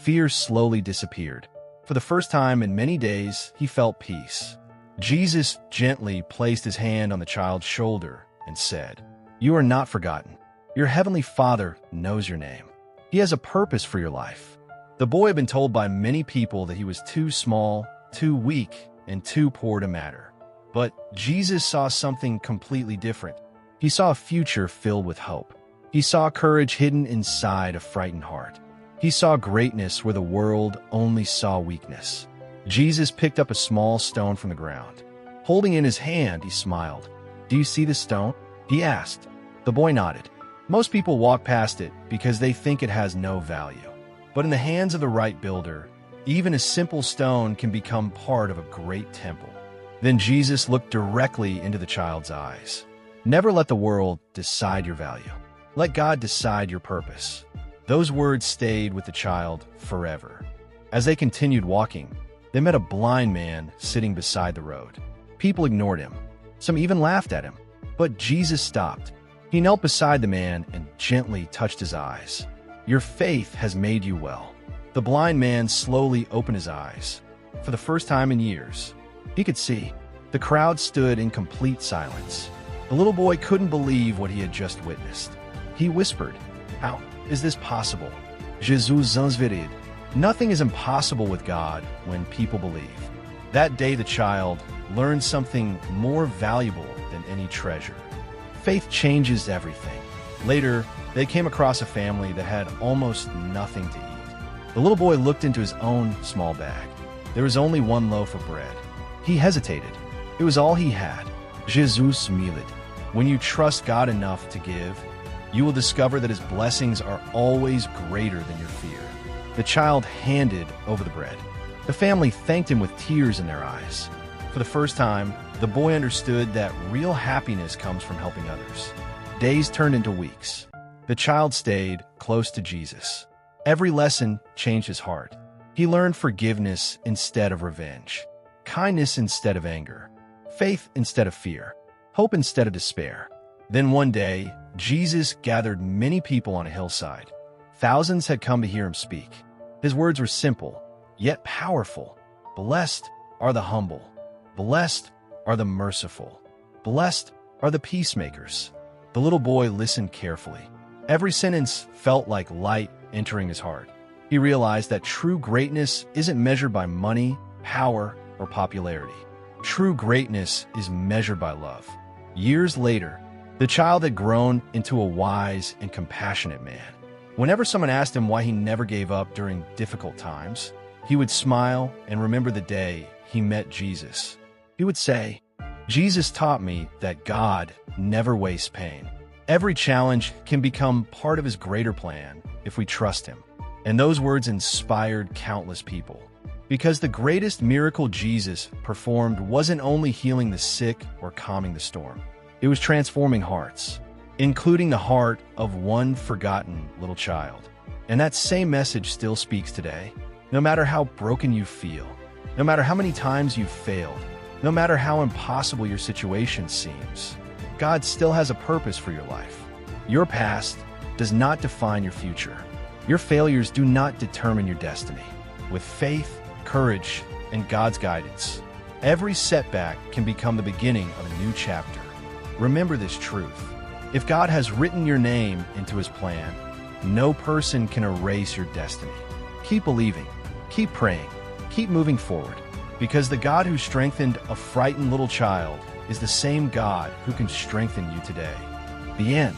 Fear slowly disappeared. For the first time in many days, he felt peace. Jesus gently placed his hand on the child's shoulder and said, "You are not forgotten. Your heavenly Father knows your name. He has a purpose for your life." The boy had been told by many people that he was too small, too weak, and too poor to matter. But Jesus saw something completely different. He saw a future filled with hope. He saw courage hidden inside a frightened heart. He saw greatness where the world only saw weakness. Jesus picked up a small stone from the ground. Holding it in his hand, he smiled. "Do you see this stone?" he asked. The boy nodded. Most people walk past it because they think it has no value. But in the hands of the right builder, even a simple stone can become part of a great temple. Then Jesus looked directly into the child's eyes. "Never let the world decide your value. Let God decide your purpose." Those words stayed with the child forever. As they continued walking, they met a blind man sitting beside the road. People ignored him. Some even laughed at him. But Jesus stopped. He knelt beside the man and gently touched his eyes. "Your faith has made you well." The blind man slowly opened his eyes. For the first time in years, he could see. The crowd stood in complete silence. The little boy couldn't believe what he had just witnessed. He whispered, "How is this possible? Jesus ens vérité." Nothing is impossible with God when people believe. That day the child learned something more valuable than any treasure. Faith changes everything. Later, they came across a family that had almost nothing to eat. The little boy looked into his own small bag. There was only one loaf of bread. He hesitated. It was all he had. Jesus millet. When you trust God enough to give, you will discover that his blessings are always greater than your fear. The child handed over the bread. The family thanked him with tears in their eyes. For the first time, the boy understood that real happiness comes from helping others. Days turned into weeks. The child stayed close to Jesus. Every lesson changed his heart. He learned forgiveness instead of revenge, kindness instead of anger, faith instead of fear, hope instead of despair. Then one day, Jesus gathered many people on a hillside. Thousands had come to hear him speak. His words were simple, yet powerful. Blessed are the humble. Blessed are the merciful. Blessed are the peacemakers. The little boy listened carefully. Every sentence felt like light entering his heart. He realized that true greatness isn't measured by money, power, or popularity. True greatness is measured by love. Years later, the child had grown into a wise and compassionate man. Whenever someone asked him why he never gave up during difficult times, he would smile and remember the day he met Jesus. He would say, "Jesus taught me that God never wastes pain." Every challenge can become part of his greater plan if we trust him. And those words inspired countless people. Because the greatest miracle Jesus performed wasn't only healing the sick or calming the storm. It was transforming hearts, including the heart of one forgotten little child. And that same message still speaks today. No matter how broken you feel, no matter how many times you've failed, no matter how impossible your situation seems, God still has a purpose for your life. Your past does not define your future. Your failures do not determine your destiny. With faith, courage, and God's guidance, every setback can become the beginning of a new chapter. Remember this truth. If God has written your name into his plan, no person can erase your destiny. Keep believing, keep praying, keep moving forward, because the God who strengthened a frightened little child is the same God who can strengthen you today. The end.